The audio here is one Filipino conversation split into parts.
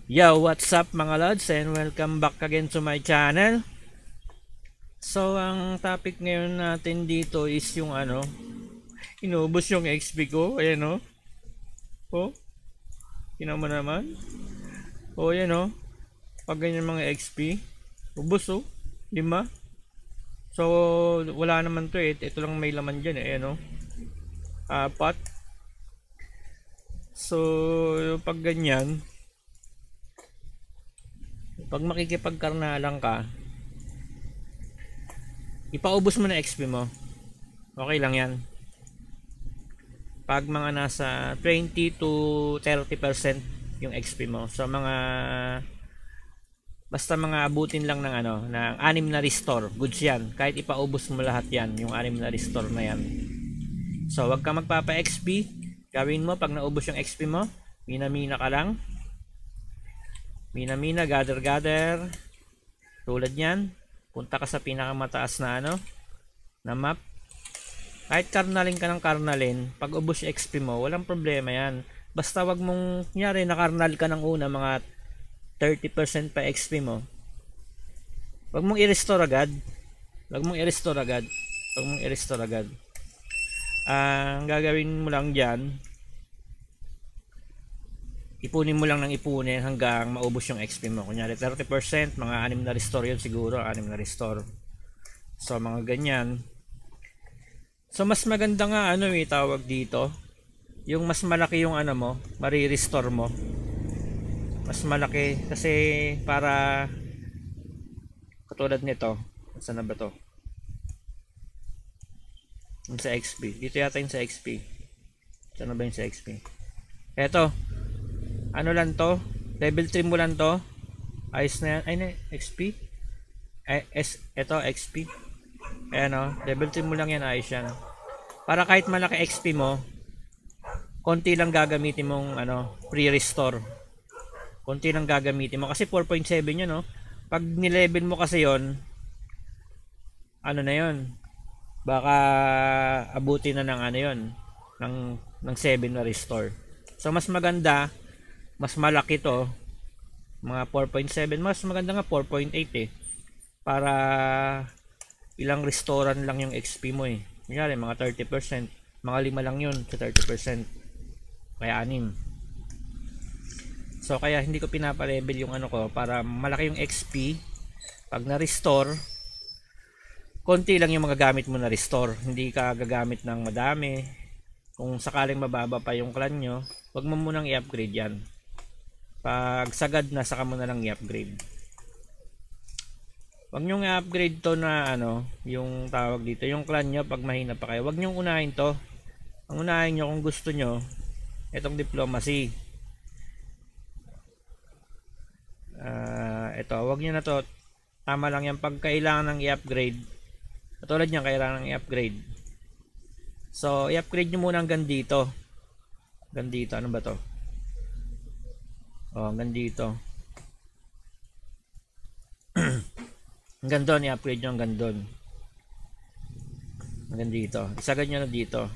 Yo, what's up mga lods and welcome back again to my channel. So, ang topic ngayon natin dito is yung inubos yung XP ko. Ayan o. Oh, tingnan mo naman. Oh, ayan o. Pag ganyan mga XP, ubos o. 5. So, wala naman to eh. Ito lang may laman dyan eh. Ayan o. 4. So, pag ganyan, pag makikipagkarnalan ka, ipaubos mo na XP mo. Okay lang yan. Pag mga nasa 20 to 30% yung XP mo. So basta mga abutin lang ng ng 6 na restore. Goods yan. Kahit ipaubos mo lahat yan, yung 6 na restore na yan. So wag ka magpapa XP. Gawin mo pag naubos yung XP mo, mina-mina ka lang. Mina-mina, gather. Tulad yan. Punta ka sa pinakamataas na na map. Kahit karnalin ka ng karnalin, pag ubos yung XP mo, walang problema yan. Basta wag mong, kunyari nakarnal ka ng una, mga 30% pa XP mo. Wag mong i-restore agad. Ang gagawin mo lang dyan, ipunin mo lang ng ipunin hanggang maubos yung XP mo. Kunyari 30%, mga 6 na restore yun siguro, 6 na restore. So mga ganyan. So mas maganda nga tawag dito, yung mas malaki yung mo, mari-restore mo. Mas malaki kasi para katulad nito. Saan na ba to? Yung sa XP. Dito yata yung sa XP. Saan na ba yung sa XP? Eto. Ano lang to? Level 3 mo lang to. Ayos na yan. Ay na, XP? Eto, XP. Ayan o. Level 3 mo lang yan. Ayos yan. Para kahit malaki XP mo, konti lang gagamitin mong pre-restore. Konti lang gagamitin mo. Kasi 4.7 yun o. Pag nilevel mo kasi yon, na yun? Baka abutin na ng yun. Ng 7 na restore. So mas maganda, mas malaki to, mga 4.7, mas maganda nga 4.8 eh, para ilang restoran lang yung XP mo eh. Kunyari mga 30%, mga 5 lang yun sa 30%, kaya 6. So kaya hindi ko pinapa-level yung ko, para malaki yung XP. Pag na-restore, konti lang yung mga gamit mo na restore, hindi ka gagamit ng madami. Kung sakaling mababa pa yung clan nyo, wag mo munang i-upgrade yan. Pag sagad na, saka mo na lang i-upgrade. Wag nyo i-upgrade to na yung tawag dito, yung clan nyo pag mahina pa kayo. Wag nyo unahin to. Ang unahin nyo kung gusto nyo, itong diplomacy. Ito, wag nyo na to. Tama lang yan pag kailangan ng i-upgrade. Katulad nyan, kailangan ng i-upgrade. So, i-upgrade nyo muna hanggang dito. Hanggang dito, ano ba to? Hanggang dito. Hanggang doon, i-upgrade nyo hanggang doon. Hanggang dito. Isagad nyo na dito.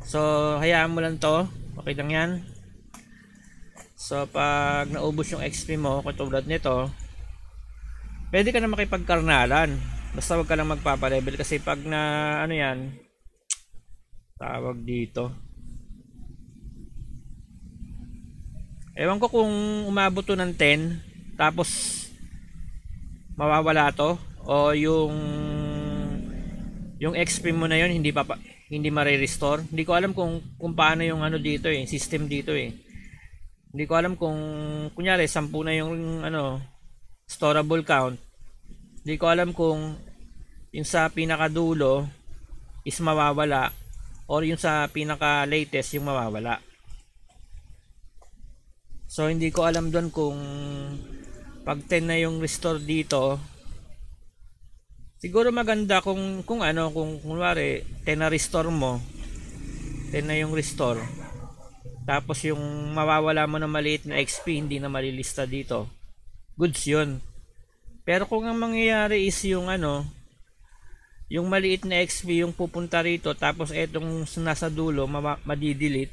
So, hayaan mo lang to. Okay lang yan. So, pag naubos yung XP mo, katulad nito, pwede ka na makipagkarnalan. Basta wag ka lang magpapalevel kasi pag na yan, tawag dito, ewan ko kung umabot to ng 10 tapos mawawala to, o yung XP mo na yun hindi mare-restore. Hindi ko alam kung paano yung dito eh, system dito eh. Hindi ko alam kung kunyari 10 na yung storable count. Hindi ko alam kung yung sa pinakadulo is mawawala or yung sa pinaka latest yung mawawala. So hindi ko alam doon kung pag 10 na yung restore dito, siguro maganda kung kunwari 10 na restore mo, 10 na yung restore, tapos yung mawawala mo na maliit na XP hindi na malilista dito, goods yun. Pero kung ang mangyayari is yung yung maliit na XP yung pupunta rito, tapos etong nasa dulo madidelete,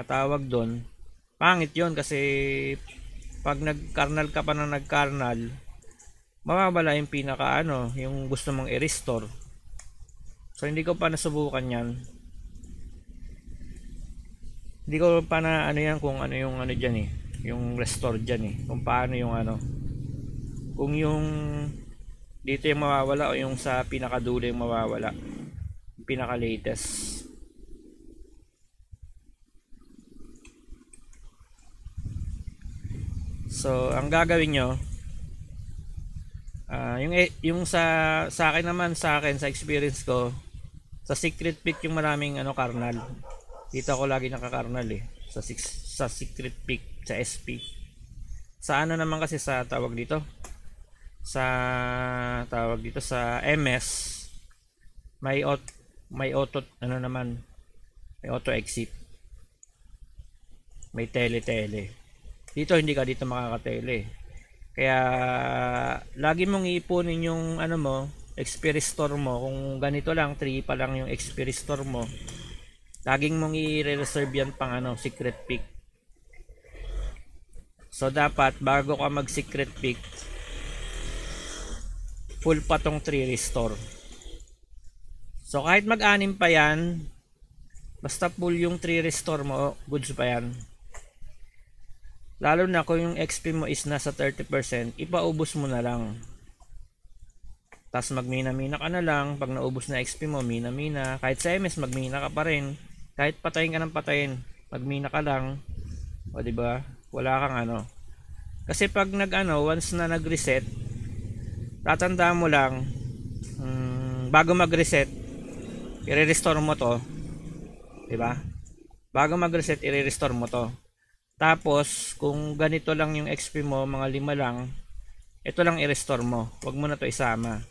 tawag doon, Pangit yun kasi pag nag-karnal ka pa na nag-karnal, mawawala yung pinaka ano, yung gusto mong i-restore. So hindi ko pa nasubukan yan. Hindi ko pa na ano yan kung ano yung ano dyan eh. Yung restore dyan eh. Kung paano yung ano. Kung yung dito yung mawawala o yung sa pinakadulo yung mawawala. Yung pinaka latest. So ang gagawin nyo, yung sa akin naman, sa experience ko, sa secret pick yung maraming ano karnal. Dito ako lagi nakakarnal eh sa secret pick sa SP. Sa ano naman kasi sa tawag dito sa MS may auto ano naman, may auto exit, may tele. Dito hindi ka dito makakatele. Kaya lagi mong iipunin yung ano mo, XP restore mo. Kung ganito lang 3 pa lang yung XP restore mo, laging mong i-reserve yan pang ano, secret pick. So dapat bago ka mag secret pick, full pa tong 3 restore. So kahit mag-anim pa yan, basta full yung 3 restore mo, goods pa yan. Lalo na kung yung XP mo is nasa 30%, ipaubos mo na lang. Tapos magmina-mina ka na lang. Pag naubos na XP mo, mina-mina. Kahit sa MS, magmina ka pa rin. Kahit patayin ka ng patayin, magmina ka lang. O diba? Wala kang ano. Kasi pag once na nag-reset, tatandaan mo lang, bago mag-reset, i-restore mo to. Diba? Bago mag-reset, i-restore mo to. Tapos, kung ganito lang yung XP mo, mga 5 lang, ito lang i-restore mo. Huwag mo na to isama.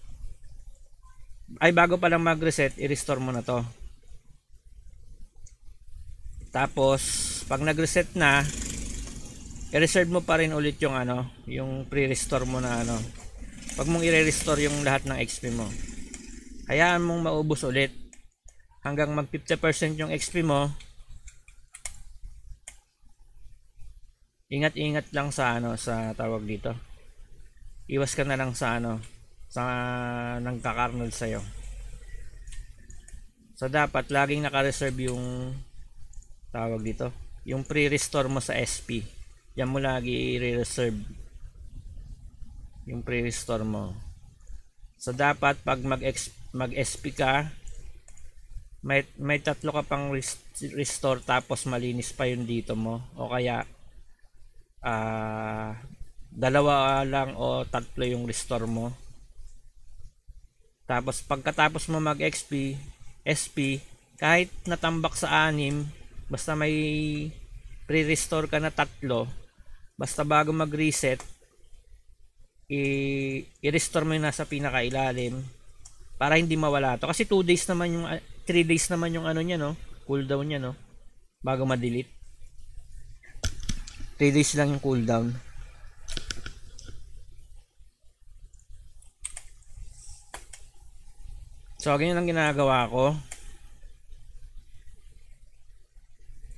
Ay, bago pa lang mag-reset, i-restore mo na to. Tapos, pag nag-reset na, i-reserve mo pa rin ulit yung ano, yung pre-restore mo na ano. Huwag mong i-restore yung lahat ng XP mo. Hayaan mong maubos ulit. Hanggang mag 50% yung XP mo, ingat-ingat lang sa ano, sa tawag dito. Iwas ka na lang sa ano, sa nagka-karnal sa'yo. So dapat laging naka-reserve yung tawag dito, yung pre-restore mo sa SP. Yan mo lagi i-reserve yung pre-restore mo. So dapat pag mag-SP ka, may 3 ka pang restore tapos malinis pa yung dito mo, o kaya 2 lang o 3 yung restore mo. Tapos pagkatapos mo mag XP SP, kahit natambak sa 6, basta may pre-restore ka na 3, basta bago mag-reset, i-restore mo yung nasa pinakailalim para hindi mawala to. Kasi 2 days naman yung 3 days naman yung ano niya, no, cooldown niya, no, bago ma-delete. 3 days lang yung cooldown. So ganyan ang ginagawa ko.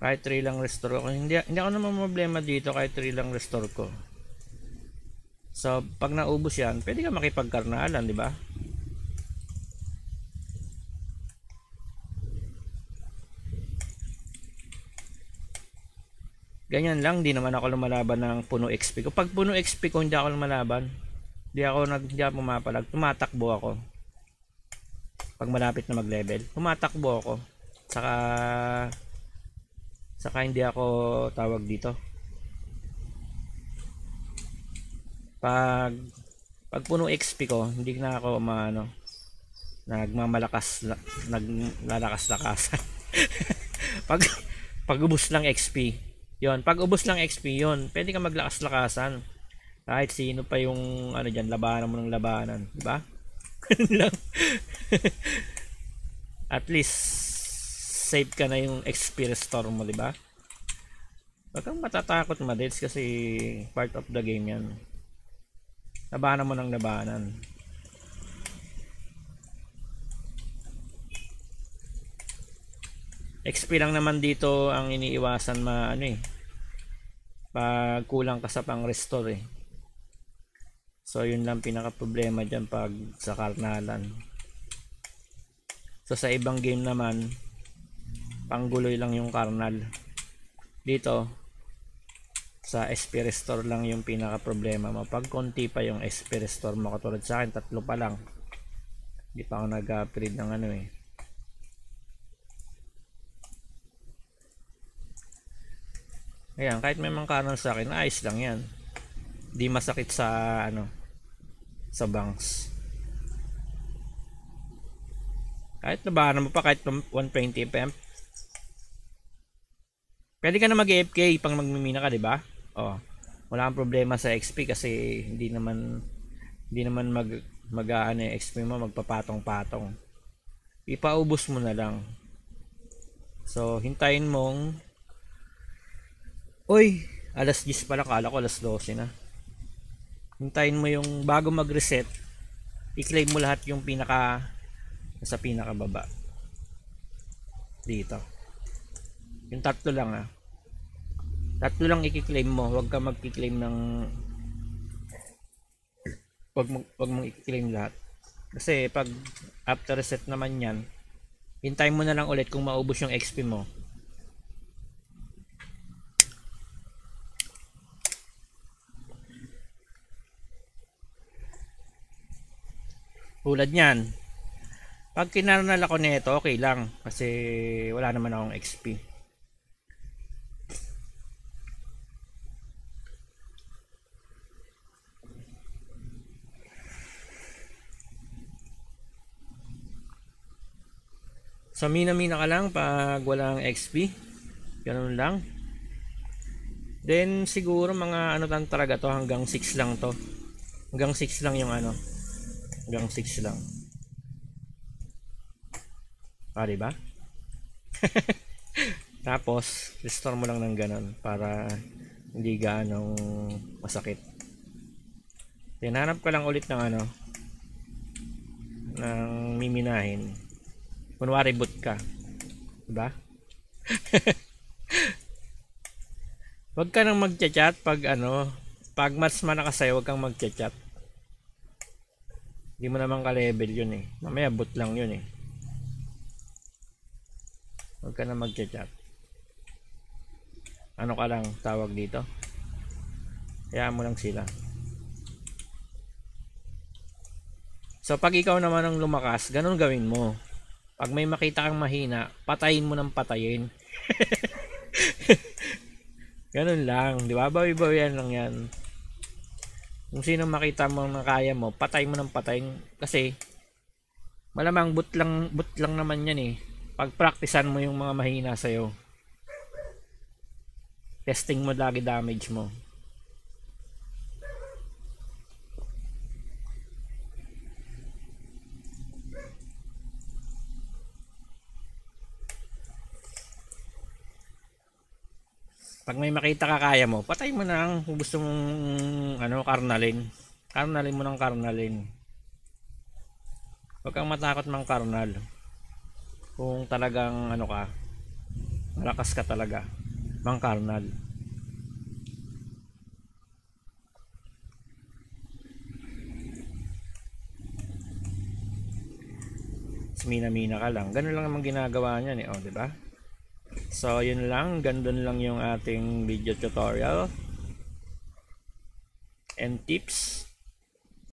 Kahit 3 lang restore ko, hindi ako naman problema dito kahit 3 lang restore ko. So pag naubos yan, pwede ka makipagkarnalan, di ba? Ganyan lang, di naman ako lumalaban ng puno XP ko. Pag puno XP ko, hindi ako lumalaban. Hindi ako pumapalag. Tumatakbo ako. Pag malapit na mag-level, tumatakbo ako. Saka hindi ako tawag dito. Pag puno XP ko, hindi na ako naglalakas-lakasan. pag ubos lang XP. Yon, pag ubos lang XP yon, pwede ka maglakas-lakasan. Kahit sino pa yung ano diyan, labanan mo ng labanan, di ba? Lang. At least save ka na yung XP restore mo, di ba? Huwag kang matatakot madits kasi part of the game yan. Labanan mo ng labanan. XP lang naman dito ang iniiwasan pag kulang ka sa pang restore eh. So yun lang pinaka problema dyan pag sa karnalan. So sa ibang game naman, pangguloy lang yung karnal. Dito sa SP restore lang yung pinaka problema mo. Pag konti pa yung SP restore mo, katulad sa akin 3 pa lang, hindi pa ako nag-upgrade ng ano eh. Ayan, kahit may mga karnal sa akin, ayos lang yan. Di masakit sa ano, sa banks. Kahit nabahan mo pa kahit 120 fps. Pwede ka na mag-AFK pang magmimina ka, di ba? Oh, wala kang problema sa XP kasi hindi naman mag-aano yung XP mo, magpapatong-patong. Ipaubos mo na lang. So, hintayin mong alas 10 pala, kala ko alas 12 na. Hintayin mo yung bago mag-reset, i-claim mo lahat yung sa pinakababa. Dito. Yung 3 lang 3 lang i-claim mo, huwag ka mag-claim ng wag mong i-claim lahat. Kasi pag after reset naman yan, hintayin mo na lang ulit kung maubos yung XP mo. Tulad nyan, pag kinarnal ako nito, okay lang kasi wala naman akong XP. So mina-mina ka lang pag walang XP. Ganun lang. Then siguro mga ano lang talaga to, hanggang 6 lang to. Hanggang 6 lang yung ano. Hanggang 6 lang. Diba? Tapos restore mo lang ng ganun para hindi gaanong masakit. Then hanap ka lang ulit ng ano, ng miminahin. Kunwari boot ka, diba? Huwag ka nang magchat-chat pag ano, pag match man na kasi, huwag kang magchat-chat. Hindi mo naman ka-level yun eh. Mamaya boot lang yun eh. Huwag ka nang magchat-chat. Ano ka lang tawag dito? Hayaan mo lang sila. So pag ikaw naman ang lumakas, ganun gawin mo. Pag may makita kang mahina, patayin mo ng patayin. Ganun lang, di ba? Bawi-bawian lang yan. Kung sino makita mo na kaya mo, patay mo ng patayin. Kasi, malamang boot lang naman yan eh. Pag-practicean mo yung mga mahina sa'yo. Testing mo lagi damage mo. Pag may makita ka kaya mo, patay mo na. Kung gusto mong ano, karnalin mo ng karnalin. Huwag kang matakot mang karnal. Kung talagang ano ka, malakas ka talaga mang karnal. Mina-mina ka lang. Ganun lang naman ginagawa niyan eh, di ba? So yun lang, gandun lang yung ating video tutorial and tips